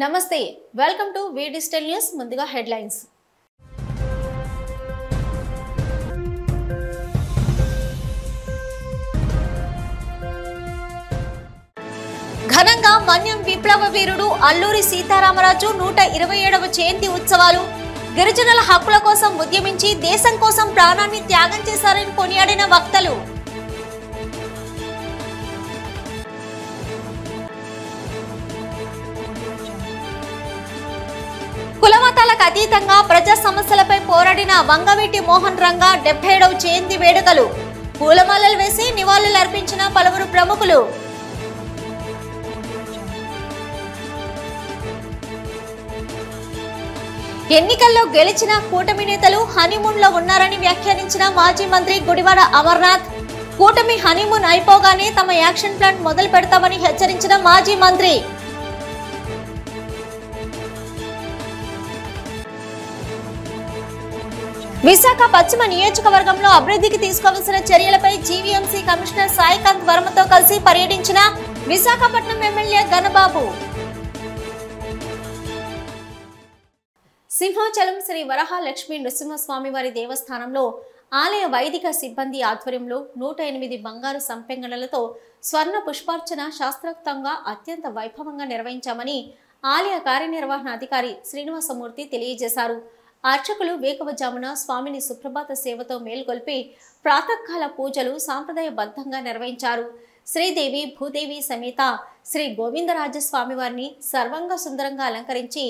నమస్తే welcome to V digital news ముందుగా headlines ఘనంగా మన్యం విప్లవ వీరుడు అల్లూరి సీతారామరాజు 127వ జయంతి ఉత్సవాలు గిరిజనుల హక్కుల కోసం ఉద్యమించి దేశం కోసం ప్రాణాన్ని త్యాగం చేశారని కొనియాడిన వక్తలు కులమతాలకు అతీతంగా ప్రజా సమస్యలపై పోరాడిన వంగవీటి మోహన్ రంగా 77వ జయంతి వేడుకలు పూలమాలలు వేసి నివాళులు అర్పించిన పలువురు ప్రముఖులు ఎన్నికల్లో గెలిచిన కూటమి నేతలు హనీమూన్ లో ఉన్నారని వ్యాఖ్యానించిన మాజీ మంత్రి గుడివాడ అమర్నాథ్ కూటమి హనీమూన్ అయిపోగానే తమ యాక్షన్ ప్లాన్ మొదలు పెడతామని హెచ్చరించిన మాజీ మంత్రి విశాఖ పశ్చిమ నియోజకవర్గంలో అభివృద్ధికి తీసుకోవాల్సిన చర్యలపై జీవీఎంసీ కమిషనర్ సాయికాంత్ వర్మతో కలిసి పర్యటించిన విశాఖపట్నం ఎమ్మెల్యే గణబాబు సింహాచలం శ్రీ వరహాలక్ష్మి నృసింహస్వామి వారి దేవస్థానంలో ఆలయ వైదిక సిబ్బంది ఆధ్వర్యంలో 108 బంగారు సంపెంగనలతో స్వర్ణ పుష్పార్చన శాస్త్రోక్తంగా అత్యంత వైభవంగా నిర్వహించామని ఆలయ కార్యనిర్వహణాధికారి శ్రీనివాసమూర్తి తెలియజేశారు. అర్చకులు వేకువజామున స్వామిని సుప్రభాత సేవతో మేల్కొల్పి ప్రాతకాల పూజలు సాంప్రదాయబద్ధంగా నిర్వహించారు. శ్రీదేవి భూదేవి సమేత శ్రీ గోవిందరాజస్వామి వారిని సర్వంగ సుందరంగా అలంకరించి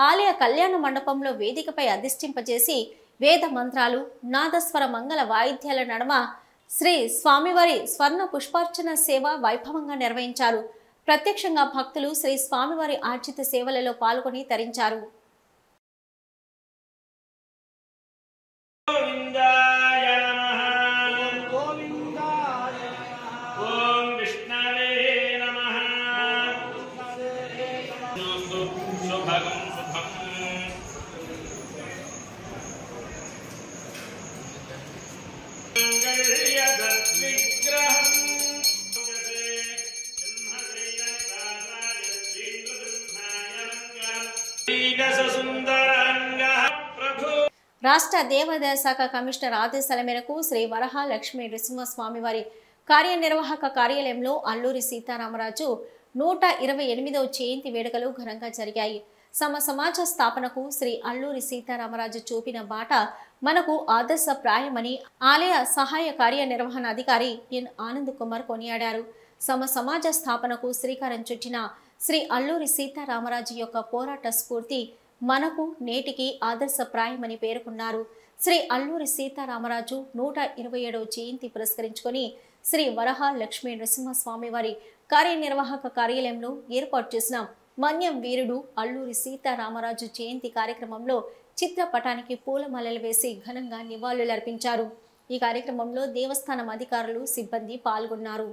ఆలయ కళ్యాణ మండపంలో వేదికపై అధిష్ఠింపజేసి వేద మంత్రాలు నాదస్వర మంగళ వాయిద్యాల నడుమ శ్రీ స్వామివారి స్వర్ణ పుష్పార్చన సేవ వైభవంగా నిర్వహించారు. ప్రత్యక్షంగా భక్తులు శ్రీ స్వామివారి ఆర్జిత సేవలలో పాల్గొని తరించారు. రాష్ట్ర దేవాదాయ శాఖ కమిషనర్ ఆదేశాల మేరకు శ్రీ వరహాలక్ష్మి నృసింహస్వామి వారి కార్యనిర్వాహక కార్యాలయంలో అల్లూరి సీతారామరాజు 128వ జయంతి వేడుకలు ఘనంగా జరిగాయి. సమాజ స్థాపనకు శ్రీ అల్లూరి సీతారామరాజు చూపిన బాట మనకు ఆదర్శప్రాయమని ఆలయ సహాయ కార్యనిర్వహణాధికారి ఎన్ ఆనంద్ కుమార్ కొనియాడారు. సమాజ స్థాపనకు శ్రీకారం చుట్టిన శ్రీ అల్లూరి సీతారామరాజు యొక్క పోరాట స్ఫూర్తి మనకు నేటికి ఆదర్శప్రాయమని పేర్కొన్నారు. శ్రీ అల్లూరి సీతారామరాజు 127వ జయంతి పురస్కరించుకొని శ్రీ వరహాలక్ష్మి నృసింహస్వామి వారి కార్యనిర్వాహక కార్యాలయంలో ఏర్పాటు చేసిన మన్యం వీరుడు అల్లూరి సీతారామరాజు జయంతి కార్యక్రమంలో చిత్రపటానికి పూలమాలలు వేసి ఘనంగా నివాళులర్పించారు. ఈ కార్యక్రమంలో దేవస్థానం అధికారులు సిబ్బంది పాల్గొన్నారు.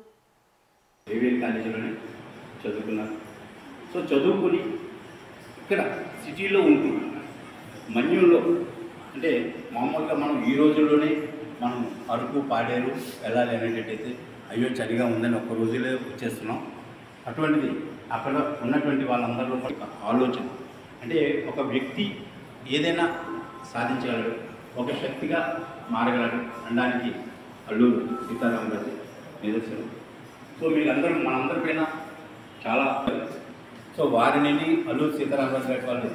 ఇక్కడ సిటీలో ఉంటుంది మన్యంలో అంటే మామూలుగా మనం ఈ రోజుల్లోనే మనం అరకు పాడేరు వెళ్ళాలి అనేటట్టయితే అయ్యో చలిగా ఉందని ఒక్క రోజులే వచ్చేస్తున్నాం. అటువంటిది అక్కడ ఉన్నటువంటి వాళ్ళందరిలో ఆలోచన అంటే ఒక వ్యక్తి ఏదైనా సాధించగలడు, ఒక శక్తిగా మారగలడు అనడానికి అల్లూరి సీతారామరాజు నిదర్శనం. సో మీరందరూ మనందరిపైన చాలా వారిని అల్లూరి సీతారామరాజు గారి వాళ్ళు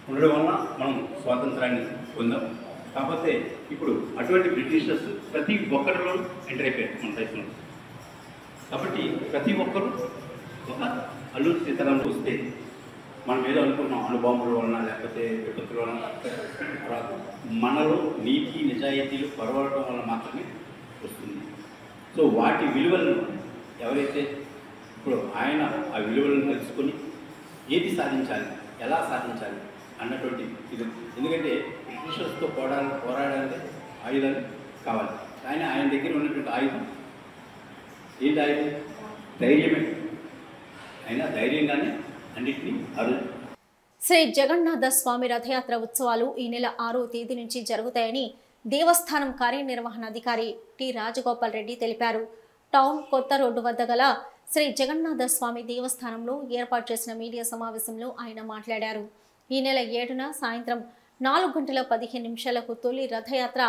ఉండడం వలన మనం స్వాతంత్రాన్ని పొందాం. కాకపోతే ఇప్పుడు అటువంటి బ్రిటిషర్స్ ప్రతి ఒక్కరిలో ఎంటర్ అయిపోయారు మన దేశంలో. కాబట్టి ప్రతి ఒక్కరూ ఒక అల్లూరి సీతారామరాజు వస్తే మనం ఏదో అనుకున్నాం అనుభవముల వలన లేకపోతే విపత్తుల వలన మనలో నీతి నిజాయితీలు పొరవడం వలన మాత్రమే వస్తుంది. సో వాటి విలువలను ఎవరైతే ఇప్పుడు ఆయన ఆ విలువలను తెలుసుకొని ఏది సాధించాలి, ఎలా సాధించాలి అన్నటువంటి ఇది. ఎందుకంటే బ్రిటిషర్స్తో పోరాడాలంటే ఆయుధాలు కావాలి. కానీ ఆయన దగ్గర ఉన్నటువంటి ఆయుధం ఏంటి? ఆయుధం ధైర్యమే. అయినా ధైర్యంగానే అన్నింటినీ శ్రీ జగన్నాథ స్వామి రథయాత్ర ఉత్సవాలు ఈ నెల 6వ తేదీ నుంచి జరుగుతాయని దేవస్థానం కార్యనిర్వహణాధికారి టి రాజగోపాల్ రెడ్డి తెలిపారు. టౌన్ కొత్త రోడ్డు వద్ద గల శ్రీ జగన్నాథ స్వామి దేవస్థానంలో ఏర్పాటు చేసిన మీడియా సమావేశంలో ఆయన మాట్లాడారు. ఈ నెల 7న సాయంత్రం 4:15 తొలి రథయాత్ర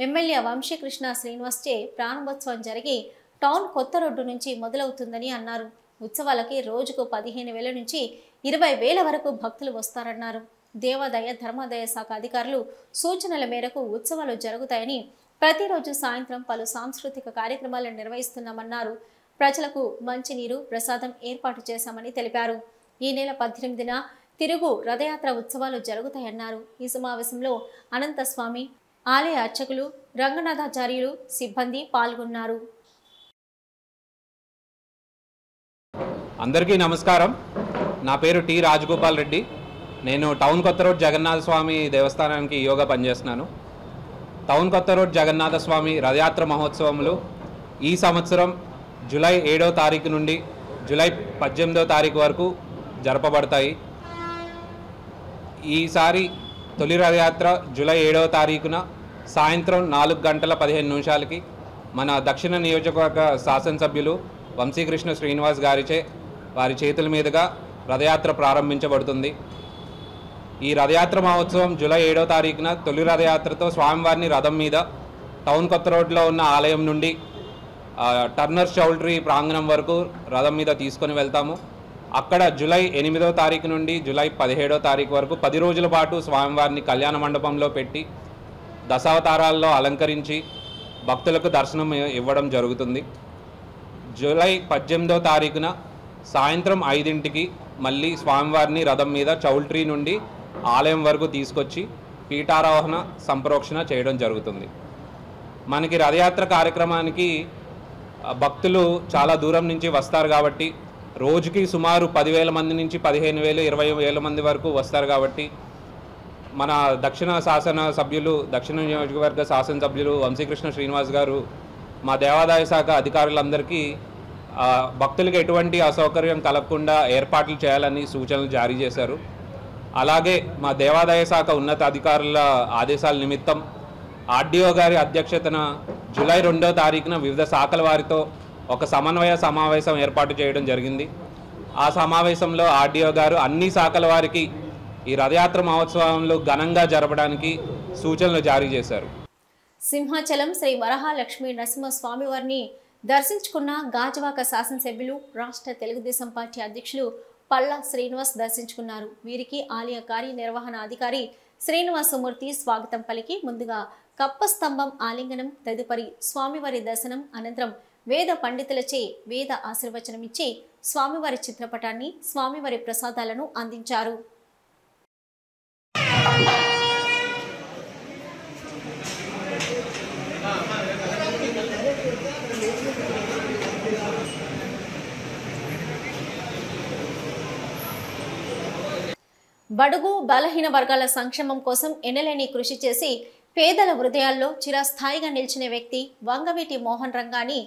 ఎమ్మెల్యే వంశీకృష్ణ శ్రీనివాస్ చే ప్రారంభోత్సవం జరిగి టౌన్ కొత్త రోడ్డు నుంచి మొదలవుతుందని అన్నారు. ఉత్సవాలకి రోజుకు 15,000 నుంచి 20,000 వరకు భక్తులు వస్తారన్నారు. దేవాదాయ ధర్మాదాయ శాఖ అధికారులు సూచనల మేరకు ఉత్సవాలు జరుగుతాయని, ప్రతిరోజు సాయంత్రం పలు సాంస్కృతిక కార్యక్రమాలను నిర్వహిస్తున్నామన్నారు. ప్రజలకు మంచినీరు, ప్రసాదం ఏర్పాటు చేశామని తెలిపారు. ఈ నెల 18న తిరుగు రథయాత్ర ఉత్సవాలు జరుగుతాయన్నారు. ఈ సమావేశంలో అనంతస్వామి ఆలయ అర్చకులు, రంగనాథాచార్యులు, సిబ్బంది పాల్గొన్నారు. అందరికీ నమస్కారం. నా పేరు టి రాజగోపాల్ రెడ్డి. నేను టౌన్ కొత్త రోడ్ జగన్నాథ స్వామి దేవస్థానానికి ఈయోగా పనిచేస్తున్నాను. టౌన్ కొత్త రోడ్ జగన్నాథ స్వామి రథయాత్ర మహోత్సవములు ఈ సంవత్సరం జూలై 7వ తారీఖు నుండి జూలై 18వ తారీఖు వరకు జరపబడతాయి. ఈసారి తొలి రథయాత్ర జూలై 7వ తారీఖున సాయంత్రం 4:15 మన దక్షిణ నియోజకవర్గ శాసనసభ్యులు వంశీకృష్ణ శ్రీనివాస్ గారిచే వారి చేతుల మీదుగా రథయాత్ర ప్రారంభించబడుతుంది. ఈ రథయాత్ర మహోత్సవం జూలై 7వ తారీఖున తొలి రథయాత్రతో స్వామివారిని రథం మీద టౌన్ కొత్త రోడ్లో ఉన్న ఆలయం నుండి టర్నర్స్ చౌల్ట్రీ ప్రాంగణం వరకు రథం మీద తీసుకొని వెళ్తాము. అక్కడ జూలై 8వ తారీఖు నుండి జూలై 17వ తారీఖు వరకు 10 రోజుల పాటు స్వామివారిని కళ్యాణ మండపంలో పెట్టి దశావతారాల్లో అలంకరించి భక్తులకు దర్శనం ఇవ్వడం జరుగుతుంది. జూలై 18వ తారీఖున సాయంత్రం 5ంటికి మళ్ళీ స్వామివారిని రథం మీద చౌల్ట్రీ నుండి ఆలయం వరకు తీసుకొచ్చి పీఠారోహణ సంప్రోక్షణ చేయడం జరుగుతుంది. మనకి రథయాత్ర కార్యక్రమానికి భక్తులు చాలా దూరం నుంచి వస్తారు కాబట్టి రోజుకి సుమారు 10,000 మంది నుంచి 15,000, 20,000 మంది వరకు వస్తారు కాబట్టి మన దక్షిణ నియోజకవర్గ శాసనసభ్యులు వంశీకృష్ణ శ్రీనివాస్ గారు మా దేవాదాయ శాఖ అధికారులందరికీ భక్తులకు ఎటువంటి అసౌకర్యం కలగకుండా ఏర్పాట్లు చేయాలని సూచనలు జారీ చేశారు. అలాగే మా దేవాదాయ శాఖ ఉన్నత అధికారుల ఆదేశాల నిమిత్తం ఆర్డీఓ గారి అధ్యక్షతన జూలై 2వ తారీఖున వివిధ శాఖల వారితో ఒక సమన్వయ సమావేశం ఏర్పాటు చేయడం జరిగింది. ఆ సమావేశంలో ఆర్డీఓ గారు అన్ని శాఖల వారికి ఈ రథయాత్ర మహోత్సవంలో ఘనంగా జరపడానికి సూచనలు జారీ చేశారు. సింహాచలం శ్రీ వరహాలక్ష్మి నరసింహస్వామి వారిని దర్శించుకున్న గాజువాక శాసనసభ్యులు, రాష్ట్ర తెలుగుదేశం పార్టీ అధ్యక్షులు పల్లా శ్రీనివాస్ దర్శించుకున్నారు. వీరికి ఆలయ కార్యనిర్వహణ అధికారి శ్రీనివాసమూర్తి స్వాగతం పలికి ముందుగా కప్పస్తంభం ఆలింగనం, తదుపరి స్వామివారి దర్శనం అనంతరం వేద పండితులచే వేద ఆశీర్వచనం ఇచ్చి స్వామివారి చిత్రపటాన్ని, స్వామివారి ప్రసాదాలను అందించారు. బడుగు బలహీన వర్గాల సంక్షేమం కోసం ఎనలేని కృషి చేసి పేదల హృదయాల్లో చిరస్థాయిగా నిలిచిన వ్యక్తి వంగవీటి మోహన్ రంగాని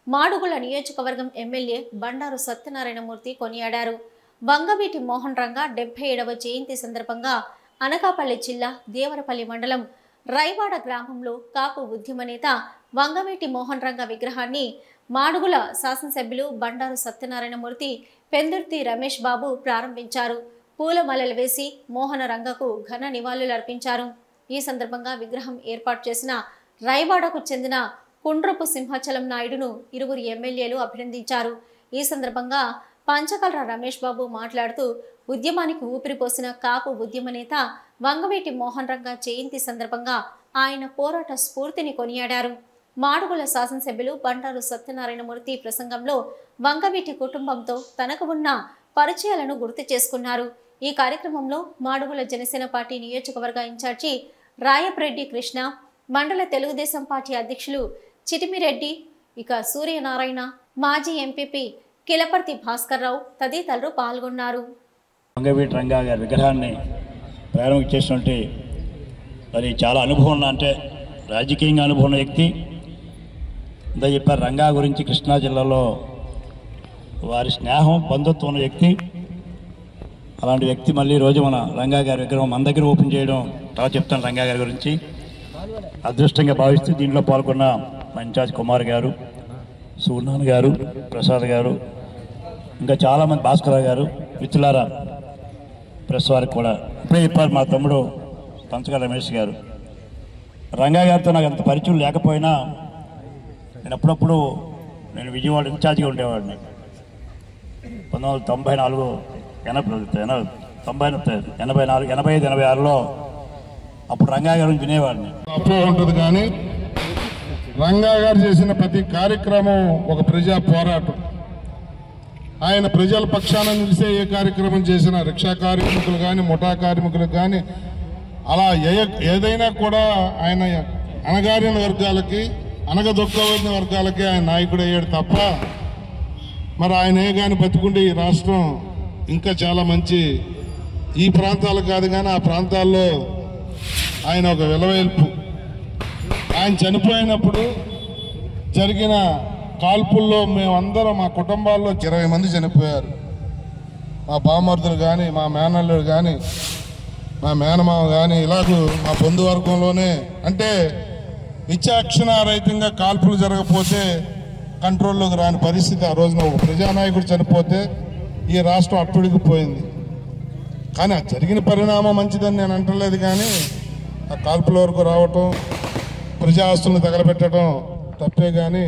మాడుగుల నియోజకవర్గం ఎమ్మెల్యే బండారు సత్యనారాయణమూర్తి కొనియాడారు. వంగవీటి మోహన్ రంగా 77వ జయంతి సందర్భంగా అనకాపల్లి జిల్లా దేవరపల్లి మండలం రైవాడ గ్రామంలో కాపు ఉద్యమ నేత వంగవీటి మోహన్ రంగ విగ్రహాన్ని మాడుగుల శాసనసభ్యులు బండారు సత్యనారాయణమూర్తి, పెందుర్తి రమేష్ బాబు ప్రారంభించారు. పూలమాలలు వేసి మోహన రంగకు ఘన నివాళులు అర్పించారు. ఈ సందర్భంగా విగ్రహం ఏర్పాటు చేసిన రైవాడకు చెందిన కుండ్రపు సింహాచలం నాయుడును ఇరువురు ఎమ్మెల్యేలు అభినందించారు. ఈ సందర్భంగా పంచకల్ర రమేష్ బాబు మాట్లాడుతూ ఉద్యమానికి ఊపిరిపోసిన కాపు ఉద్యమ నేత వంగవీటి మోహన్ రంగ జయంతి సందర్భంగా ఆయన పోరాట స్ఫూర్తిని కొనియాడారు. మాడుగుల శాసనసభ్యులు బండారు సత్యనారాయణమూర్తి ప్రసంగంలో వంగవీటి కుటుంబంతో తనకు ఉన్న పరిచయాలను గుర్తు చేసుకున్నారు. ఈ కార్యక్రమంలో మాడుగుల జనసేన పార్టీ నియోజకవర్గ ఇన్ఛార్జి రాయప్రెడ్డి కృష్ణ, మండల తెలుగుదేశం పార్టీ అధ్యక్షులు చిటిమిరెడ్డి, ఇక సూర్యనారాయణ, మాజీ ఎంపీపీ కిలపర్తి భాస్కర్ రావు తదితరులు పాల్గొన్నారు. వంగవీటి రంగా గారి విగ్రహాన్ని ప్రారంభం చేసినట్టు మరి చాలా అనుభవం అంటే రాజకీయంగా అనుభవం ఉన్న వ్యక్తి. ఇంత చెప్పారు రంగా గురించి, కృష్ణా జిల్లాలో వారి స్నేహం, బంధుత్వం ఉన్న వ్యక్తి. అలాంటి వ్యక్తి మళ్ళీ రోజు మన రంగా గారి విగ్రహం మన దగ్గర ఓపెన్ చేయడం తర్వాత చెప్తాను రంగా గారి గురించి. అదృష్టంగా భావిస్తూ దీంట్లో పాల్గొన్న మా ఇన్ఛార్జ్ కుమార్ గారు, సూర్యనారాయణ గారు, ప్రసాద్ గారు, ఇంకా చాలామంది భాస్కరరావు గారు మిత్రులారా, ప్రెస్ వారికి కూడా ఇప్పుడే చెప్పారు మా తమ్ముడు పంచగా రమేష్ గారు. రంగా గారితో నాకు అంత పరిచయం లేకపోయినా నేను అప్పుడప్పుడు విజయవాడ ఇన్ఛార్జిగా ఉండేవాడిని. 1994 85 86లో అప్పుడు రంగా గారు వినేవాడిని. అపోహ ఉంటుంది, కానీ రంగా గారు చేసిన ప్రతి కార్యక్రమం ఒక ప్రజా పోరాటం. ఆయన ప్రజల పక్షాన నిలిసే ఏ కార్యక్రమం చేసినా, రిక్షా కార్మికులు కానీ, ముఠా కార్మికులకు కానీ, అలా ఏదైనా కూడా ఆయన అణగారిన వర్గాలకి, అనగదొక్కబడిన వర్గాలకి ఆయన నాయకుడు అయ్యాడు తప్ప, మరి ఆయన ఏ కానీ బతుకుంటే ఈ రాష్ట్రం ఇంకా చాలా మంచి, ఈ ప్రాంతాలు కాదు కానీ ఆ ప్రాంతాల్లో ఆయన ఒక విలవేల్పు. ఆయన చనిపోయినప్పుడు జరిగిన కాల్పుల్లో మేమందరం, మా కుటుంబాల్లో 20 మంది చనిపోయారు. మా బామర్దులు కానీ, మా మేనల్లుడు కానీ, మా మేనమామ కానీ, ఇలాగూ మా బంధువర్గంలోనే. అంటే విచక్షణారహితంగా కాల్పులు జరగకపోతే కంట్రోల్లోకి రాని పరిస్థితి. ఆ రోజున ఒక ప్రజానాయకుడు చనిపోతే ఈ రాష్ట్రం అట్టుడికిపోయింది. కానీ ఆ జరిగిన పరిణామం మంచిదని నేను అంటలేదు, కానీ ఆ కాల్పుల వరకు రావటం, ప్రజా ఆస్తులను తగలబెట్టడం తప్పే. కానీ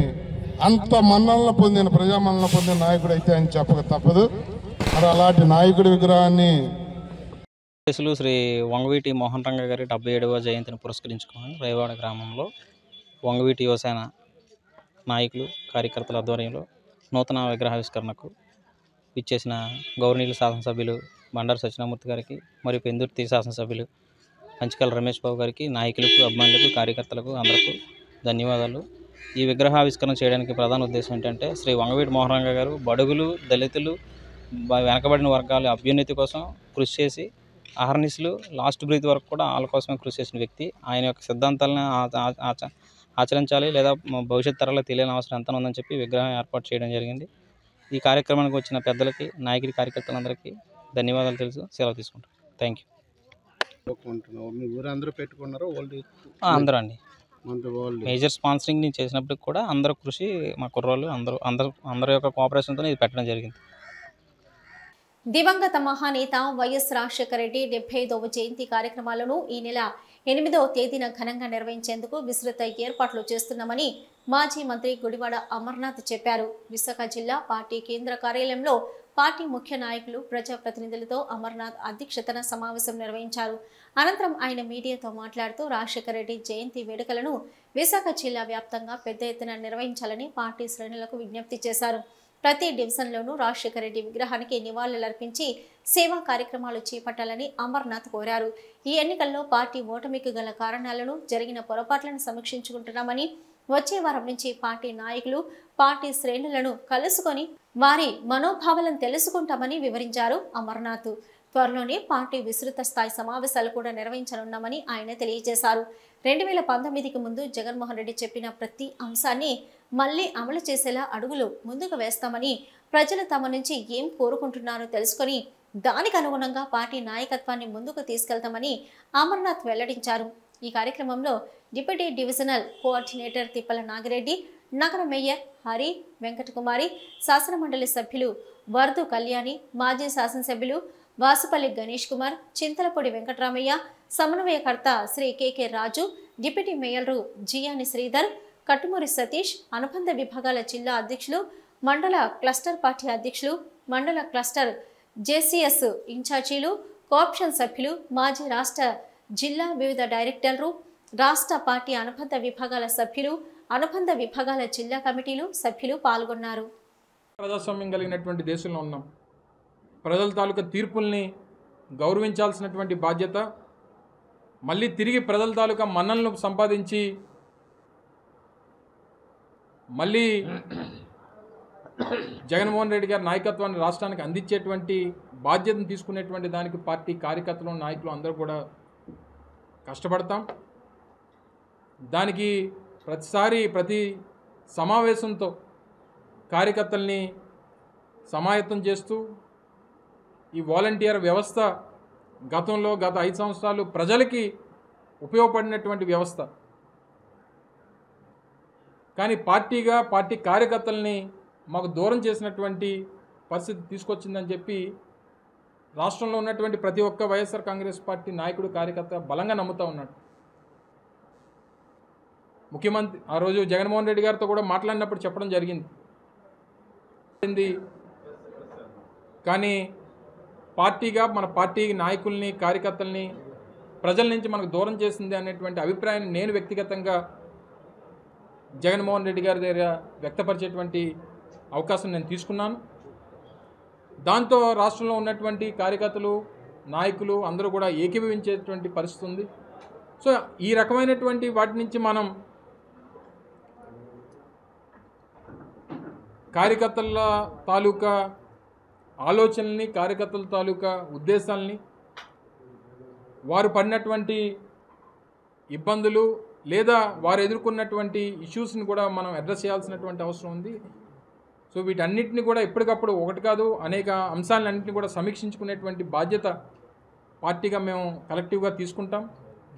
అంత మన్ననలు పొందిన, ప్రజా మన్ననలు పొందిన నాయకుడు అయితే ఆయన చెప్పక తప్పదు. మరి అలాంటి నాయకుడి విగ్రహాన్ని శ్రీ వంగవీటి మోహన్ రంగ గారి 77వ జయంతిని పురస్కరించుకొని రేవాడ గ్రామంలో వంగవీటి యువసేన నాయకులు, కార్యకర్తల ఆధ్వర్యంలో నూతన విగ్రహావిష్కరణకు ఇచ్చేసిన గౌరవనీయులు శాసనసభ్యులు బండారు సత్యనారాయణమూర్తి గారికి, మరియు పెందుర్తి శాసనసభ్యులు పంచకాల రమేష్ బాబు గారికి, నాయకులకు, అభిమానులకు, కార్యకర్తలకు అందరికీ ధన్యవాదాలు. ఈ విగ్రహావిష్కరణ చేయడానికి ప్రధాన ఉద్దేశం ఏంటంటే, శ్రీ వంగవీటి మోహన్ రంగ గారు బడుగులు, దళితులు, వెనకబడిన వర్గాల అభ్యున్నతి కోసం కృషి చేసి అహర్నిశలు లాస్ట్ బ్రీత్ వరకు కూడా వాళ్ళ కోసమే కృషి చేసిన వ్యక్తి. ఆయన యొక్క సిద్ధాంతాలను ఆచరించాలి, లేదా భవిష్యత్ తరాలకు తెలియని అవసరం ఎంత ఉందని చెప్పి విగ్రహం ఏర్పాటు చేయడం జరిగింది. ఈ కార్యక్రమానికి వచ్చిన పెద్దలకి, నాయకుడి, కార్యకర్తలందరికీ ధన్యవాదాలు తెలుసు సెలవు తీసుకుంటాం. Thank you. అందరూ అండి, మేజర్ స్పాన్సరింగ్ నేను చేసినప్పటికి కూడా అందరూ కృషి, మా కుర్రోళ్ళు అందరి యొక్క కోఆపరేషన్తో ఇది పెట్టడం జరిగింది. దివంగత మహానేత వైఎస్ రాజశేఖర రెడ్డి 75వ జయంతి కార్యక్రమాలను ఈ నెల 8వ తేదీన ఘనంగా నిర్వహించేందుకు విస్తృత ఏర్పాట్లు చేస్తున్నామని మాజీ మంత్రి గుడివాడ అమర్నాథ్ చెప్పారు. విశాఖ జిల్లా పార్టీ కేంద్ర కార్యాలయంలో పార్టీ ముఖ్య నాయకులు, ప్రజాప్రతినిధులతో అమర్నాథ్ అధ్యక్షతన సమావేశం నిర్వహించారు. అనంతరం ఆయన మీడియాతో మాట్లాడుతూ రాజశేఖర రెడ్డి జయంతి వేడుకలను విశాఖ జిల్లా వ్యాప్తంగా పెద్ద ఎత్తున నిర్వహించాలని పార్టీ శ్రేణులకు విజ్ఞప్తి చేశారు. ప్రతి డివిజన్లోనూ రాజశేఖర రెడ్డి విగ్రహానికి నివాళులర్పించి సేవా కార్యక్రమాలు చేపట్టాలని అమర్నాథ్ కోరారు. ఈ ఎన్నికల్లో పార్టీ ఓటమికి గల కారణాలను, జరిగిన పొరపాట్లను సమీక్షించుకుంటున్నామని, వచ్చే వారం నుంచి పార్టీ నాయకులు, పార్టీ శ్రేణులను కలుసుకొని వారి మనోభావాలను తెలుసుకుంటామని వివరించారు అమర్నాథ్. త్వరలోనే పార్టీ విస్తృత స్థాయి సమావేశాలు కూడా నిర్వహించనున్నామని ఆయన తెలియజేశారు. 2019కి ముందు జగన్మోహన్ రెడ్డి చెప్పిన ప్రతి అంశాన్ని మళ్లీ అమలు చేసేలా అడుగులు ముందుకు వేస్తామని, ప్రజలు తమ నుంచి ఏం కోరుకుంటున్నారో తెలుసుకొని దానికి అనుగుణంగా పార్టీ నాయకత్వాన్ని ముందుకు తీసుకెళ్తామని అమర్నాథ్ వెల్లడించారు. ఈ కార్యక్రమంలో డిప్యూటీ డివిజనల్ కోఆర్డినేటర్ తిప్పల నాగిరెడ్డి, నగర మేయర్ హరి వెంకటకుమారి, శాసనమండలి సభ్యులు వర్ధు కళ్యాణి, మాజీ శాసనసభ్యులు వాసుపల్లి గణేష్ కుమార్, చింతలపూడి వెంకటరామయ్య, సమన్వయకర్త శ్రీ కెకే రాజు, డిప్యూటీ మేయర్లు జియాని శ్రీధర్, కట్టుమూరి సతీష్, అనుబంధ విభాగాల జిల్లా అధ్యక్షులు, మండల క్లస్టర్ పార్టీ అధ్యక్షులు, మండల క్లస్టర్ జేసీఎస్ ఇన్ఛార్జీలు, కోఆప్షన్ సభ్యులు, మాజీ రాష్ట్ర, జిల్లా వివిధ డైరెక్టర్లు, రాష్ట్ర పార్టీ అనుబంధ విభాగాల సభ్యులు, అనుబంధ విభాగాల జిల్లా కమిటీలు సభ్యులు పాల్గొన్నారు. ప్రజాస్వామ్యం కలిగినటువంటి దేశంలో ఉన్నాం. ప్రజల తాలూకా తీర్పుల్ని గౌరవించాల్సినటువంటి బాధ్యత, మళ్ళీ తిరిగి ప్రజల తాలూకా మన్ననలు సంపాదించి మళ్ళీ జగన్మోహన్ రెడ్డి గారి నాయకత్వాన్ని రాష్ట్రానికి అందించేటువంటి బాధ్యతను తీసుకునేటువంటి దానికి పార్టీ కార్యకర్తలు, నాయకులు అందరూ కూడా కష్టపడతాం. దానికి ప్రతిసారి ప్రతి సమావేశంతో కార్యకర్తల్ని సమాయత్తం చేస్తూ, ఈ వాలంటీర్ వ్యవస్థ గత 5 సంవత్సరాలు ప్రజలకి ఉపయోగపడినటువంటి వ్యవస్థ. కానీ పార్టీగా పార్టీ కార్యకర్తల్ని మాకు దూరం చేసినటువంటి పరిస్థితి తీసుకొచ్చిందని చెప్పి రాష్ట్రంలో ఉన్నటువంటి ప్రతి ఒక్క వైఎస్ఆర్ కాంగ్రెస్ పార్టీ నాయకుడు కార్యకర్త బలంగా నమ్ముతూ ఉన్నాడు. ముఖ్యమంత్రి ఆ రోజు జగన్మోహన్ రెడ్డి గారితో కూడా మాట్లాడినప్పుడు చెప్పడం జరిగింది. కానీ పార్టీగా మన పార్టీ నాయకుల్ని కార్యకర్తల్ని ప్రజల నుంచి మనకు దూరం చేసింది అనేటువంటి అభిప్రాయాన్ని నేను వ్యక్తిగతంగా జగన్మోహన్ రెడ్డి గారి దగ్గర వ్యక్తపరిచేటువంటి అవకాశం నేను తీసుకున్నాను. దాంతో రాష్ట్రంలో ఉన్నటువంటి కార్యకర్తలు నాయకులు అందరూ కూడా ఏకీభవించేటువంటి పరిస్థితి ఉంది. సో ఈ రకమైనటువంటి వాటి నుంచి మనం కార్యకర్తల తాలూకా ఆలోచనల్ని, కార్యకర్తల తాలూకా ఉద్దేశాలని, వారు పడినటువంటి ఇబ్బందులు లేదా వారు ఎదుర్కొన్నటువంటి ఇష్యూస్ని కూడా మనం అడ్రస్ చేయాల్సినటువంటి అవసరం ఉంది. సో వీటన్నిటిని కూడా ఎప్పటికప్పుడు ఒకటి కాదు అనేక అంశాలన్నింటినీ కూడా సమీక్షించుకునేటువంటి బాధ్యత పార్టీగా మేము కలెక్టివ్గా తీసుకుంటాం.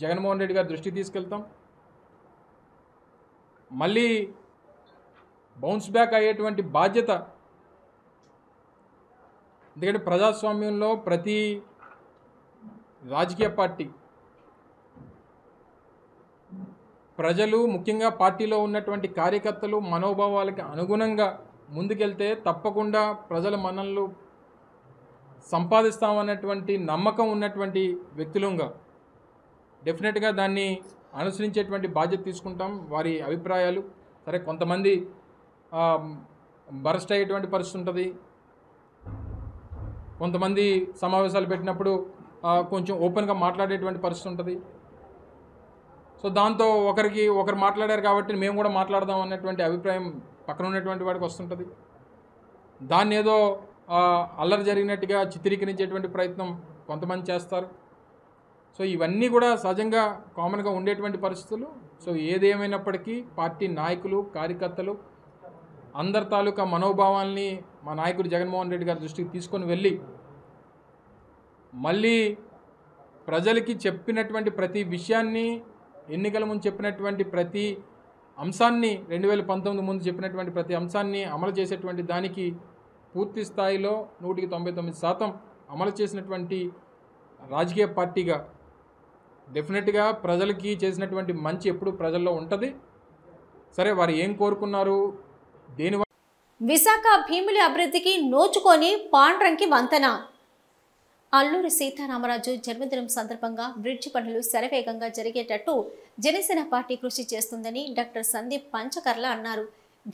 జగన్మోహన్ రెడ్డి గారి దృష్టికి తీసుకెళ్తాం. మళ్ళీ బౌన్స్ బ్యాక్ అయ్యేటువంటి బాధ్యత, ఎందుకంటే ప్రజాస్వామ్యంలో ప్రతి రాజకీయ పార్టీ ప్రజలు ముఖ్యంగా పార్టీలో ఉన్నటువంటి కార్యకర్తలు మనోభావాలకి అనుగుణంగా ముందుకెళ్తే తప్పకుండా ప్రజల మన్ననలు సంపాదిస్తామన్నటువంటి నమ్మకం ఉన్నటువంటి వ్యక్తులుగా డెఫినెట్గా దాన్ని అనుసరించేటువంటి బాధ్యత తీసుకుంటాం. వారి అభిప్రాయాలు సరే కొంతమంది బరస్ట్ అయ్యేటువంటి పరిస్థితి ఉంటుంది. కొంతమంది సమావేశాలు పెట్టినప్పుడు కొంచెం ఓపెన్గా మాట్లాడేటువంటి పరిస్థితి ఉంటుంది. సో దాంతో ఒకరు మాట్లాడారు కాబట్టి మేము కూడా మాట్లాడదాం అన్నటువంటి అభిప్రాయం పక్కన ఉన్నటువంటి వాడికి వస్తుంటుంది. దాన్ని ఏదో అల్లరి జరిగినట్టుగా చిత్రీకరించేటువంటి ప్రయత్నం కొంతమంది చేస్తారు. సో ఇవన్నీ కూడా సహజంగా కామన్గా ఉండేటువంటి పరిస్థితులు. సో ఏదేమైనప్పటికీ పార్టీ నాయకులు కార్యకర్తలు అందరి తాలూకా మనోభావాల్ని మా నాయకుడు జగన్మోహన్ రెడ్డి గారి దృష్టికి తీసుకొని వెళ్ళి మళ్ళీ ప్రజలకి చెప్పినటువంటి ప్రతి విషయాన్ని, ఎన్నికల ముందు చెప్పినటువంటి ప్రతి అంశాన్ని, 2019 ముందు చెప్పినటువంటి ప్రతి అంశాన్ని అమలు చేసేటువంటి దానికి పూర్తి స్థాయిలో 199% అమలు చేసినటువంటి రాజకీయ పార్టీగా డెఫినెట్గా ప్రజలకి చేసినటువంటి మంచి ఎప్పుడు ప్రజల్లో ఉంటుంది. సరే వారు ఏం కోరుకున్నారు, దేని విశాఖ భీములి అభివృద్ధికి నోచుకొని పాండ్రంకి వంతెన. అల్లూరి సీతారామరాజు జన్మదినం సందర్భంగా బ్రిడ్జి పనులు శరవేగంగా జరిగేటట్టు జనసేన పార్టీ కృషి చేస్తుందని డాక్టర్ సందీప్ పంచకర్ల అన్నారు.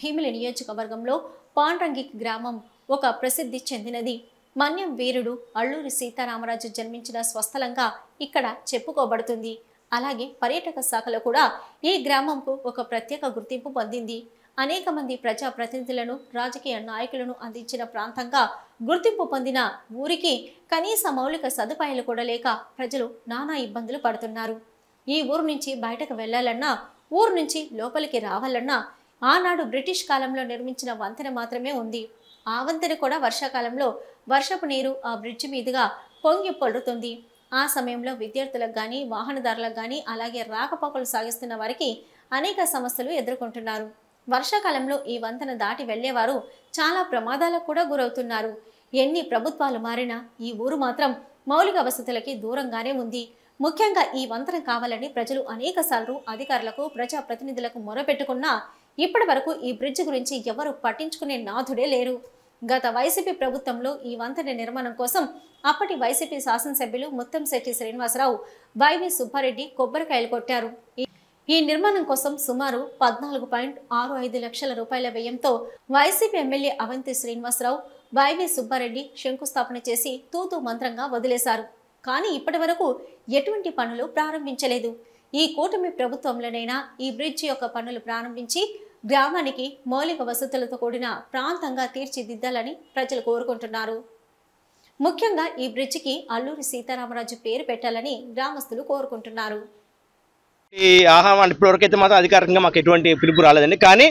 భీమిలి నియోజకవర్గంలో పాండ్రంగి గ్రామం ఒక ప్రసిద్ధి చెందినది. మన్యం వీరుడు అల్లూరి సీతారామరాజు జన్మించిన స్వస్థలంగా ఇక్కడ చెప్పుకోబడుతుంది. అలాగే పర్యాటక శాఖలో కూడా ఈ గ్రామంకు ఒక ప్రత్యేక గుర్తింపు పొందింది. అనేక మంది ప్రజాప్రతినిధులను, రాజకీయ నాయకులను అందించిన ప్రాంతంగా గుర్తింపు పొందిన ఊరికి కనీస మౌలిక సదుపాయాలు కూడా లేక ప్రజలు నానా ఇబ్బందులు పడుతున్నారు. ఈ ఊరు నుంచి బయటకు వెళ్లాలన్నా, ఊరు నుంచి లోపలికి రావాలన్నా ఆనాడు బ్రిటిష్ కాలంలో నిర్మించిన వంతెన మాత్రమే ఉంది. ఆ వంతెన కూడా వర్షాకాలంలో వర్షపు నీరు ఆ బ్రిడ్జి మీదుగా పొంగి పొడుతుంది. ఆ సమయంలో విద్యార్థులకు కానీ, వాహనదారులకు కానీ, అలాగే రాకపోకలు సాగిస్తున్న వారికి అనేక సమస్యలు ఎదుర్కొంటున్నారు. వర్షాకాలంలో ఈ వంతెన దాటి వెళ్లేవారు చాలా ప్రమాదాలకు కూడా గురవుతున్నారు. ఎన్ని ప్రభుత్వాలు మారినా ఈ ఊరు మాత్రం మౌలిక వసతులకి దూరంగానే ఉంది. ముఖ్యంగా ఈ వంతెన కావాలని ప్రజలు అనేకసార్లు అధికారులకు, ప్రజాప్రతినిధులకు మొరపెట్టుకున్నా ఇప్పటి వరకు ఈ బ్రిడ్జి గురించి ఎవరు పట్టించుకునే నాథుడే లేరు. గత వైసీపీ ప్రభుత్వంలో ఈ వంతెన నిర్మాణం కోసం అప్పటి వైసీపీ శాసనసభ్యులు ముత్తంశెట్టి శ్రీనివాసరావు, వైవి సుబ్బారెడ్డి కొబ్బరికాయలు కొట్టారు. ఈ నిర్మాణం కోసం సుమారు 14.65 లక్షల రూపాయల వ్యయంతో వైసీపీ ఎమ్మెల్యే అవంతి శ్రీనివాసరావు, వైవి సుబ్బారెడ్డి శంకుస్థాపన చేసి తూతూ మంత్రంగా వదిలేశారు. కానీ ఇప్పటి వరకు ఎటువంటి పనులు ప్రారంభించలేదు. ఈ కూటమి ప్రభుత్వంలోనైనా ఈ బ్రిడ్జి యొక్క పనులు ప్రారంభించి గ్రామానికి మౌలిక వసతులతో కూడిన ప్రాంతంగా తీర్చిదిద్దాలని ప్రజలు కోరుకుంటున్నారు. ముఖ్యంగా ఈ బ్రిడ్జికి అల్లూరి సీతారామరాజు పేరు పెట్టాలని గ్రామస్తులు కోరుకుంటున్నారు. ఈ ఆహ్వానం ఇప్పటివరకైతే మాత్రం అధికారికంగా మాకు ఎటువంటి పిలుపు రాలేదండి. కానీ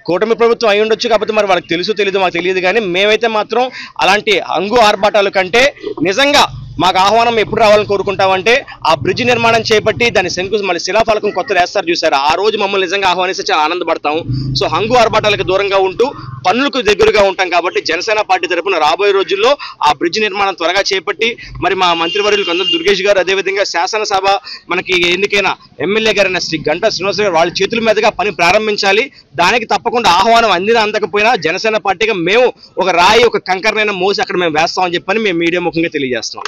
కూటమి ప్రభుత్వం అయి ఉండొచ్చు, కాకపోతే మరి వాళ్ళకి తెలుసు తెలీదు మాకు తెలియదు. కానీ మేమైతే మాత్రం అలాంటి హంగు ఆర్భాటాల కంటే నిజంగా మాకు ఆహ్వానం ఎప్పుడు రావాలని కోరుకుంటామంటే ఆ బ్రిడ్జ్ నిర్మాణం చేపట్టి దాని మళ్ళీ శిలాఫలకం కొత్తది వేస్తారు చూసారు, ఆ రోజు మమ్మల్ని నిజంగా ఆహ్వానిస్తే చాలా ఆనందపడతాము. సో హంగు ఆర్భాటాలకు దూరంగా ఉంటూ పన్నులకు దగ్గరగా ఉంటాం కాబట్టి జనసేన పార్టీ తరఫున రాబోయే రోజుల్లో ఆ బ్రిడ్జ్ నిర్మాణం త్వరగా చేపట్టి మరి మా మంత్రివర్యులు కందుల దుర్గేష్ గారు అదేవిధంగా శాసనసభ మనకి ఎన్నికైన ఎమ్మెల్యే గారైన శ్రీ గంటా శ్రీనివాస్ గారు వాళ్ళ చేతుల మీదుగా పని ప్రారంభించాలి. దానికి తప్పకుండా ఆహ్వానం అందినా అందకపోయినా జనసేన పార్టీగా మేము ఒక రాయి ఒక కంకరనైనా మోసి అక్కడ మేము వేస్తామని చెప్పని మేము మీడియా ముఖంగా తెలియజేస్తున్నాం.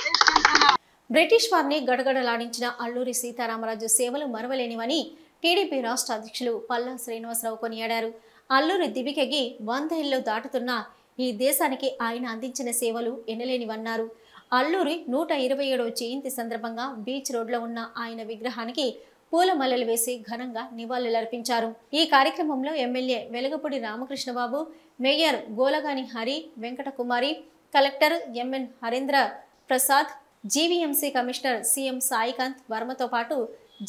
బ్రిటిష్ వారిని గడగడలాడించిన అల్లూరి సీతారామరాజు సేవలు మరవలేనివని టీడీపీ రాష్ట్ర అధ్యక్షులు పల్లా శ్రీనివాసరావు కొనియాడారు. అల్లూరి దివికెగి 100 ఏళ్లు దాటుతున్న ఈ దేశానికి ఆయన అందించిన సేవలు ఎనలేనివన్నారు. అల్లూరి 127వ జయంతి సందర్భంగా బీచ్ రోడ్లో ఉన్న ఆయన విగ్రహానికి పూలమల్లెలు వేసి ఘనంగా నివాళులర్పించారు. ఈ కార్యక్రమంలో MLA Velagapudi Ramakrishnababu, mayor Golagani Hari Venkatakumari, collector MN Harendra Prasad, GVMC commissioner CM Saikanth వర్మతో పాటు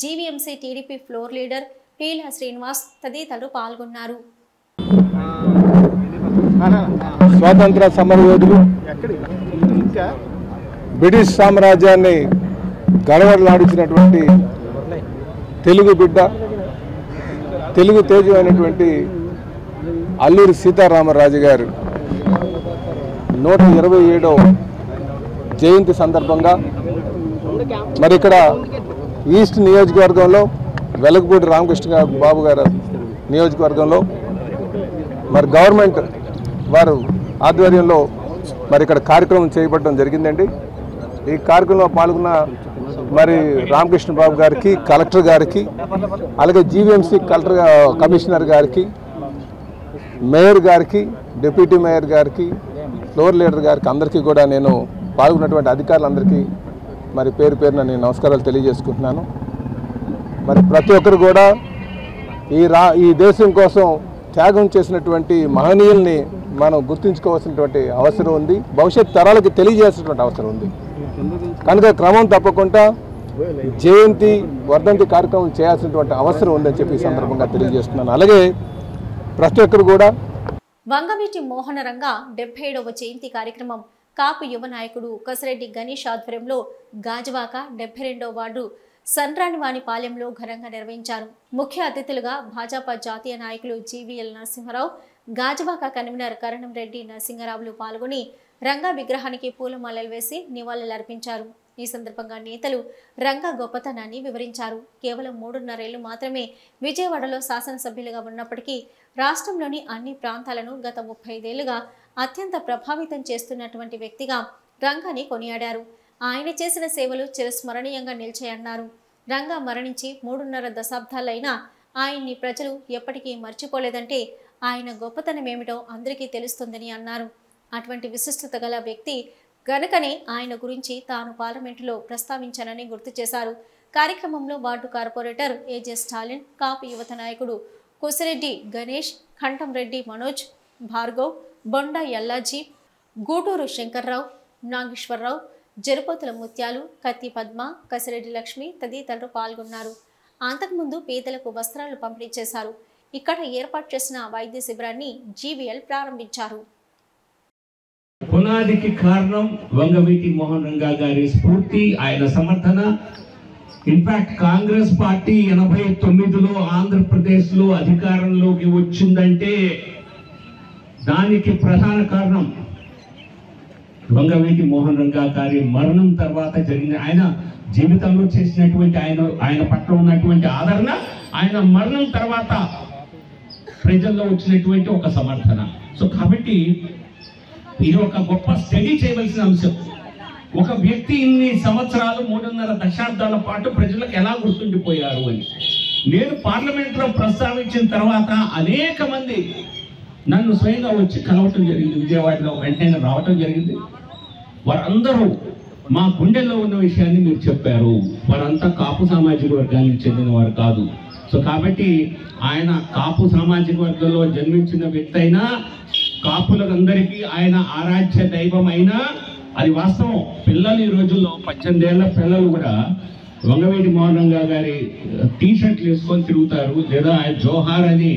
GVMC TDP floor leader Peela Srinivas తదితరులు పాల్గొన్నారు. స్వాతంత్ర సమరయోధులు, బ్రిటిష్ సామ్రాజ్యాన్ని గడగడలాడించినటువంటి తెలుగు బిడ్డ, తెలుగు తేజం అయినటువంటి అల్లూరి సీతారామరాజు గారు 127వ జయంతి సందర్భంగా మరి ఇక్కడ ఈస్ట్ నియోజకవర్గంలో వెలగపూడి రామకృష్ణ బాబు గారు నియోజకవర్గంలో మరి గవర్నమెంట్ వారు ఆధ్వర్యంలో మరి ఇక్కడ కార్యక్రమం చేపట్టడం జరిగిందండి. ఈ కార్యక్రమంలో పాల్గొన్న మరి రామకృష్ణ బాబు గారికి, కలెక్టర్ గారికి, అలాగే జీవీఎంసీ కమిషనర్ గారికి, మేయర్ గారికి, డిప్యూటీ మేయర్ గారికి, ఫ్లోర్ లీడర్ గారికి అందరికీ కూడా నేను పాల్గొన్నటువంటి అధికారులందరికీ మరి పేరు పేరున నేను నమస్కారాలు తెలియజేసుకుంటున్నాను. మరి ప్రతి ఒక్కరు కూడా ఈ దేశం కోసం త్యాగం చేసినటువంటి మహనీయుల్ని మనం గుర్తుంచుకోవాల్సినటువంటి అవసరం ఉంది, భవిష్యత్ తరాలకి తెలియజేసినటువంటి అవసరం ఉంది. కనుక క్రమం తప్పకుండా జయంతి వర్ధంతి కార్యక్రమం చేయాల్సినటువంటి అవసరం ఉందని చెప్పి ఈ సందర్భంగా తెలియజేస్తున్నాను. అలాగే ప్రతి ఒక్కరు కూడా వంగవీటి మోహనరంగ 77వ జయంతి కార్యక్రమం కాపు యువ నాయకుడు కసిరెడ్డి గణేష్ ఆధ్వర్యంలో గాజువాక 72వ వార్డు సండ్రానివానిపాలెంలో ఘనంగా నిర్వహించారు. ముఖ్య అతిథులుగా భాజపా జాతీయ నాయకులు జీవీఎల్ నరసింహారావు, గాజువాక కన్వీనర్ కరణం రెడ్డి నరసింహారావులు పాల్గొని రంగా విగ్రహానికి పూలమాలలు వేసి నివాళులర్పించారు. ఈ సందర్భంగా నేతలు రంగా గొప్పతనాన్ని వివరించారు. కేవలం 3.5 ఏళ్లు మాత్రమే విజయవాడలో శాసనసభ్యులుగా ఉన్నప్పటికీ రాష్ట్రంలోని అన్ని ప్రాంతాలను గత 35 ఏళ్లుగా అత్యంత ప్రభావితం చేస్తున్నటువంటి వ్యక్తిగా రంగాని కొనియాడారు. ఆయన చేసిన సేవలు చిరస్మరణీయంగా నిలిచాయన్నారు. రంగా మరణించి 3.5 దశాబ్దాలైనా ఆయన్ని ప్రజలు ఎప్పటికీ మర్చిపోలేదంటే ఆయన గొప్పతనం ఏమిటో అందరికీ తెలుస్తుందని అన్నారు. అటువంటి విశిష్టత గల వ్యక్తి గనుకనే ఆయన గురించి తాను పార్లమెంటులో ప్రస్తావించానని గుర్తు చేశారు. కార్యక్రమంలో వార్డు కార్పొరేటర్ ఏజే స్టాలిన్, కాపు యువత నాయకుడు కొసిరెడ్డి గణేష్, ఖంటంరెడ్డి మనోజ్, భార్గవ్, బొండా యల్లాజీ, గూటూరు శంకర్రావు, నాగేశ్వరరావు, జరుపోతుల ముత్యాలు, కత్తి పద్మ, కసిరెడ్డి లక్ష్మి తదితరులు పాల్గొన్నారు. అంతకుముందు పేదలకు వస్త్రాలు పంపిణీ చేశారు. ఇక్కడ ఏర్పాటు చేసిన వైద్య శిబిరాన్ని జీవీఎల్ ప్రారంభించారు. పునాదికి కారణం వంగవీటి మోహన్ రంగా గారి స్ఫూర్తి, ఆయన సమర్థన. ఇన్ఫాక్ట్ కాంగ్రెస్ పార్టీ 89లో ఆంధ్రప్రదేశ్లో అధికారంలోకి వచ్చిందంటే దానికి ప్రధాన కారణం వంగవీటి మోహన్ రంగా గారి మరణం తర్వాత జరిగిన ఆయన జీవితంలో చేసినటువంటి ఆయన పట్ల ఉన్నటువంటి ఆదరణ, ఆయన మరణం తర్వాత ప్రజల్లో వచ్చినటువంటి ఒక సమర్థన. సో కాబట్టి ఇది ఒక గొప్ప స్టడీ చేయవలసిన అంశం. ఒక వ్యక్తి ఇన్ని సంవత్సరాలు 3.5 దశాబ్దాల పాటు ప్రజలకు ఎలా గుర్తుండిపోయారు అని నేను పార్లమెంట్లో ప్రస్తావించిన తర్వాత అనేక మంది నన్ను స్వయంగా వచ్చి కలవటం జరిగింది. విజయవాడలో వెంటనే రావటం జరిగింది. వారందరూ మా గుండెల్లో ఉన్న విషయాన్ని మీరు చెప్పారు. వారంతా కాపు సామాజిక వర్గానికి చెందిన వారు కాదు. సో కాబట్టి ఆయన కాపు సామాజిక వర్గంలో జన్మించిన వ్యక్తి అయినా, కాపులందరికీ ఆయన ఆరాధ్య దైవం అయినా అది వాస్తవం. పిల్లలు ఈ రోజుల్లో 18 ఏళ్ల పిల్లలు కూడా వంగవీటి మోహన్ రంగా గారి టీషర్ట్లు వేసుకొని తిరుగుతారు, లేదా ఆయన జోహార్ అని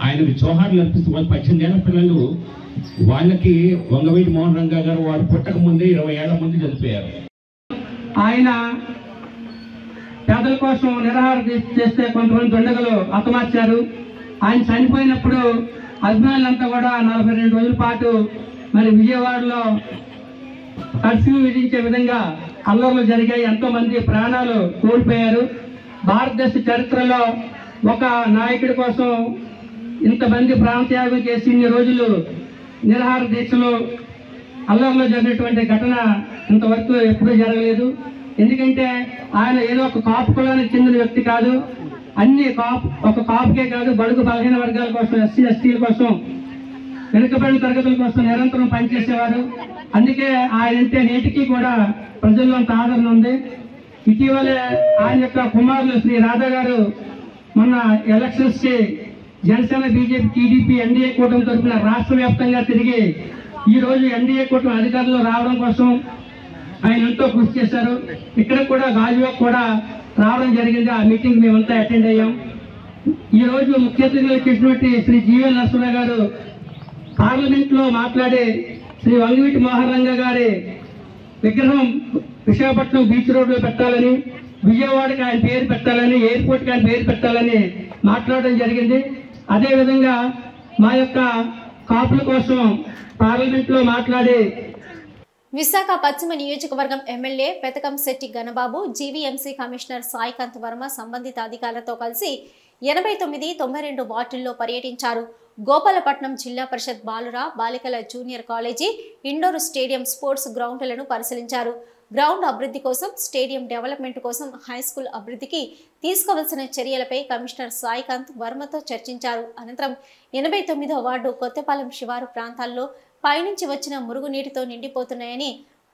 ఆయనకి జోహార్లు అర్పిస్తున్నారు. 18 ఏళ్ల పిల్లలు, వాళ్ళకి వంగవీటి మోహన్ రంగా గారు వారు పుట్టక ముందే 20 ఏళ్ల ముందు చనిపోయారు. ఆయన పేదల కోసం నిరాహార చేస్తే కొంతమంది దుండగులు హతమార్చారు. ఆయన చనిపోయినప్పుడు అభిమానులంతా కూడా 42 రోజుల పాటు మరి విజయవాడలో కర్ఫ్యూ విధించే విధంగా అల్లర్లు జరిగాయి. ఎంతోమంది ప్రాణాలు కోల్పోయారు. భారతదేశ చరిత్రలో ఒక నాయకుడి కోసం ఇంతమంది ప్రాణత్యాగం చేసి ఇన్ని రోజులు నిరాహార దీక్షలు అల్లర్లో జరిగినటువంటి ఘటన ఇంతవరకు ఎప్పుడూ జరగలేదు. ఎందుకంటే ఆయన ఏదో ఒక కాపు కులానికి చెందిన వ్యక్తి కాదు. అన్ని ఒక కాపుకే కాదు, బడుగు బలహీన వర్గాల కోసం, ఎస్సీ ఎస్టీల కోసం, వెనుకబడిన తరగతుల కోసం నిరంతరం పనిచేసేవారు. అందుకే ఆయన అంటే నేటికి కూడా ప్రజల్లో అంత ఆదరణ ఉంది. ఇటీవలే ఆయన యొక్క కుమారులు శ్రీ రాధా గారు మొన్న ఎలక్షన్స్ కి జనసేన, బీజేపీ, టీడీపీ, ఎన్డీఏ కూటమి తరఫున రాష్ట్ర వ్యాప్తంగా తిరిగి ఈ రోజు ఎన్డీఏ కూటమి అధికారంలో రావడం కోసం ఆయన ఎంతో కృషి చేశారు. ఇక్కడ కూడా గాజువాక్ కూడా రావడం జరిగింది. ఆ మీటింగ్ మేమంతా అటెండ్ అయ్యాం. ఈ రోజు ముఖ్య అతిథిగా చేసినటువంటి శ్రీ జీవన్ నరసింహ గారు పార్లమెంట్ లో మాట్లాడి శ్రీ వంగవీటి మోహన్ రంగ గారి విగ్రహం విశాఖపట్నం బీచ్ రోడ్ లో పెట్టాలని, విజయవాడకి ఆయన పేరు పెట్టాలని, ఎయిర్పోర్ట్ కి ఆయన పేరు పెట్టాలని మాట్లాడడం జరిగింది. అదేవిధంగా మా యొక్క కాపుల కోసం పార్లమెంట్ లో మాట్లాడి విశాఖ పశ్చిమ నియోజకవర్గం MLA Pethakamsetti Ganababu, GVMC commissioner Saikanth Varma సంబంధిత అధికారులతో కలిసి 89, 92 వార్డుల్లో పర్యటించారు. గోపాలపట్నం జిల్లా పరిషత్ బాలుర బాలికల junior college, indoor stadium, sports గ్రౌండ్లను పరిశీలించారు. గ్రౌండ్ అభివృద్ధి కోసం, స్టేడియం డెవలప్మెంట్ కోసం, హైస్కూల్ అభివృద్ధికి తీసుకోవాల్సిన చర్యలపై కమిషనర్ సాయికాంత్ వర్మతో చర్చించారు. అనంతరం 89వ వార్డు కొత్తపాలెం శివారు ప్రాంతాల్లో పైనుంచి వచ్చిన మురుగునీటితో నిండిపోతున్నాయని,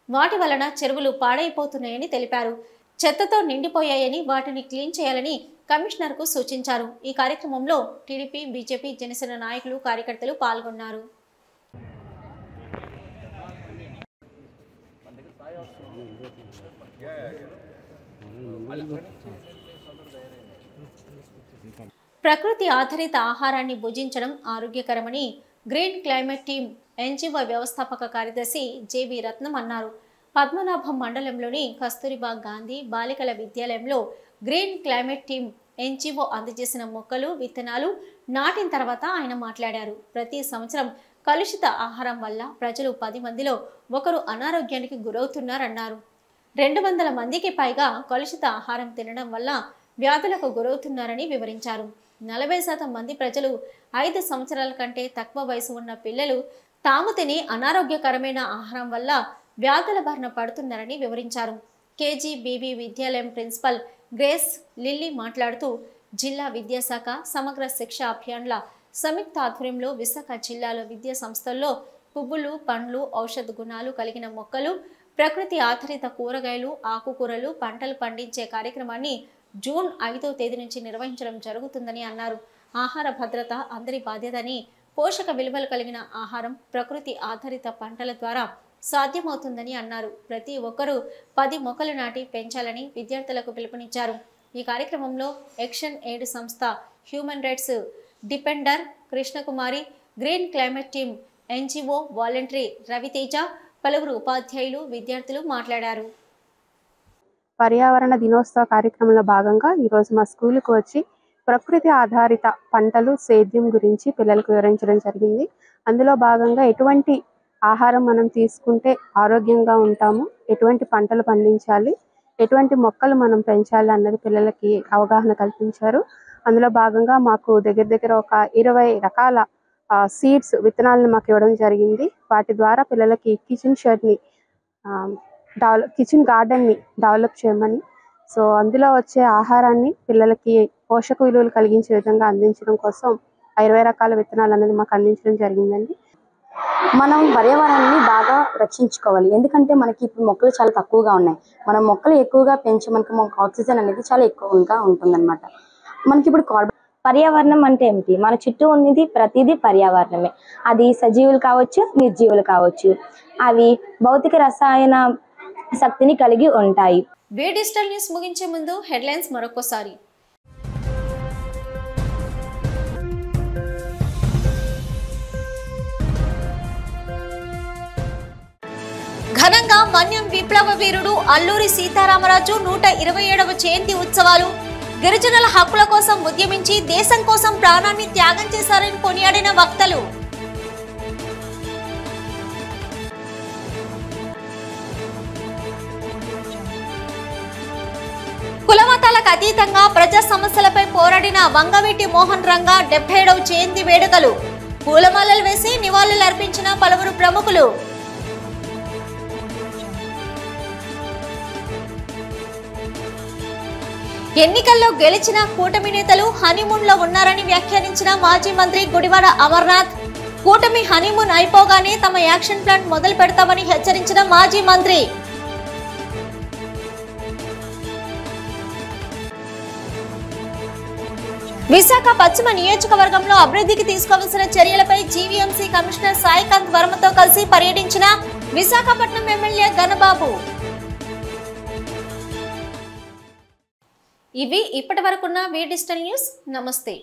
వాటి వలన చెరువులు పాడైపోతున్నాయని తెలిపారు. చెత్తతో నిండిపోయాయని, వాటిని క్లీన్ చేయాలని కమిషనర్కు సూచించారు. ఈ కార్యక్రమంలో టీడీపీ, బీజేపీ, జనసేన నాయకులు, కార్యకర్తలు పాల్గొన్నారు. ప్రకృతి ఆధారిత ఆహారాన్ని భుజించడం ఆరోగ్యకరమని గ్రీన్ క్లైమేట్ టీమ్ ఎన్జీఓ వ్యవస్థాపక కార్యదర్శి జేవి రత్నం అన్నారు. పద్మనాభం మండలంలోని కస్తూరిబా గాంధీ బాలికల విద్యాలయంలో గ్రీన్ క్లైమేట్ టీమ్ ఎన్జీఓ అందజేసిన మొక్కలు, విత్తనాలు నాటిన తర్వాత ఆయన మాట్లాడారు. ప్రతి సంవత్సరం కలుషిత ఆహారం వల్ల ప్రజలు 10 మందిలో ఒకరు అనారోగ్యానికి గురవుతున్నారన్నారు. 200 మందికి పైగా కలుషిత ఆహారం తినడం వల్ల వ్యాధులకు గురవుతున్నారని వివరించారు. 40% మంది ప్రజలు 5 సంవత్సరాల కంటే తక్కువ వయసు ఉన్న పిల్లలు తాము తినే అనారోగ్యకరమైన ఆహారం వల్ల వ్యాధుల బారిన పడుతున్నారని వివరించారు. కేజీబీవీ విద్యాలయం ప్రిన్సిపల్ గ్రేస్ లిల్లీ మాట్లాడుతూ, జిల్లా విద్యాశాఖ సమగ్ర శిక్ష అభియాన్ల సంయుక్త ఆధ్వర్యంలో విశాఖ జిల్లాలో విద్యా సంస్థల్లో పువ్వులు, పండ్లు, ఔషధ గుణాలు కలిగిన మొక్కలు, ప్రకృతి ఆధారిత కూరగాయలు, ఆకుకూరలు, పంటలు పండించే కార్యక్రమాన్ని జూన్ 5వ తేదీ నుంచి నిర్వహించడం జరుగుతుందని అన్నారు. ఆహార భద్రత అందరి బాధ్యతని, పోషక విలువలు కలిగిన ఆహారం ప్రకృతి ఆధారిత పంటల ద్వారా సాధ్యమవుతుందని అన్నారు. ప్రతి ఒక్కరూ 10 మొక్కలు నాటి పెంచాలని విద్యార్థులకు పిలుపునిచ్చారు. ఈ కార్యక్రమంలో యాక్షన్ ఎయిడ్ సంస్థ human rights defender Krishnakumari, green climate team NGO voluntary Raviteja, పలువురు ఉపాధ్యాయులు, విద్యార్థులు మాట్లాడారు. పర్యావరణ దినోత్సవ కార్యక్రమంలో భాగంగా ఈరోజు మా స్కూల్కి వచ్చి ప్రకృతి ఆధారిత పంటలు, సేద్యం గురించి పిల్లలకు వివరించడం జరిగింది. అందులో భాగంగా ఎటువంటి ఆహారం మనం తీసుకుంటే ఆరోగ్యంగా ఉంటాము, ఎటువంటి పంటలు పండించాలి, ఎటువంటి మొక్కలు మనం పెంచాలి అన్నది పిల్లలకి అవగాహన కల్పించారు. అందులో భాగంగా మాకు దగ్గర ఒక 20 రకాల సీడ్స్, విత్తనాలను మాకు ఇవ్వడం జరిగింది. వాటి ద్వారా పిల్లలకి కిచెన్ గార్డెన్ని డెవలప్ చేయమని, సో అందులో వచ్చే ఆహారాన్ని పిల్లలకి పోషక విలువలు కలిగించే విధంగా అందించడం కోసం 20 రకాల విత్తనాలు అనేది మాకు అందించడం జరిగిందండి. మనం పర్యావరణాన్ని బాగా రక్షించుకోవాలి. ఎందుకంటే మనకి ఇప్పుడు మొక్కలు చాలా తక్కువగా ఉన్నాయి. మనం మొక్కలు ఎక్కువగా పెంచి మనకు ఆక్సిజన్ అనేది చాలా ఎక్కువగా ఉంటుందన్నమాట. మనకి ఇప్పుడు పర్యావరణం అంటే ఏమిటి? మన చుట్టూ ఉన్నది ప్రతిదీ పర్యావరణమే. అది సజీవులు కావచ్చు, నిర్జీవులు కావచ్చు. అవి భౌతిక రసాయన శక్తిని కలిగి ఉంటాయి. డిజిటల్ న్యూస్ ముగించే ముందు హెడ్లైన్స్ మరొకసారి. ఘనంగా మన్యం విప్లవ వీరుడు అల్లూరి సీతారామరాజు 127వ జయంతి ఉత్సవాలు గిరిజనుల హక్కుల కోసం ఉద్యమించి దేశం కోసం ప్రాణాన్ని త్యాగం చేశారని కొనియాడిన వక్తలు. కులమతాలకు అతీతంగా ప్రజా సమస్యలపై పోరాడిన వంగవీటి మోహన్ రంగా 77వ జయంతి వేడుకలు. పూలమాలలు వేసి నివాళులు అర్పించిన పలువురు ప్రముఖులు. ఎన్నికల్లో గెలిచిన కూటమి నేతలు హనీమూన్ లో ఉన్నారని వ్యాఖ్యానించిన మాజీ మంత్రి గుడివాడ అమర్నాథ్. కూటమి హనీమూన్ అయిపోగానే తమ యాక్షన్ ప్లాన్ మొదలు పెడతామని హెచ్చరించిన మాజీ మంత్రి. విశాఖ పశ్చిమ నియోజకవర్గంలో అభివృద్ధికి తీసుకోవాల్సిన చర్యలపై జీవీఎంసీ కమిషనర్ సాయికాంత్ వర్మతో కలిసి పర్యటించిన విశాఖపట్నం ఎమ్మెల్యే గణబాబు. ఇవి ఇప్పటివరకున్న వి డిజిటల్ న్యూస్. నమస్తే.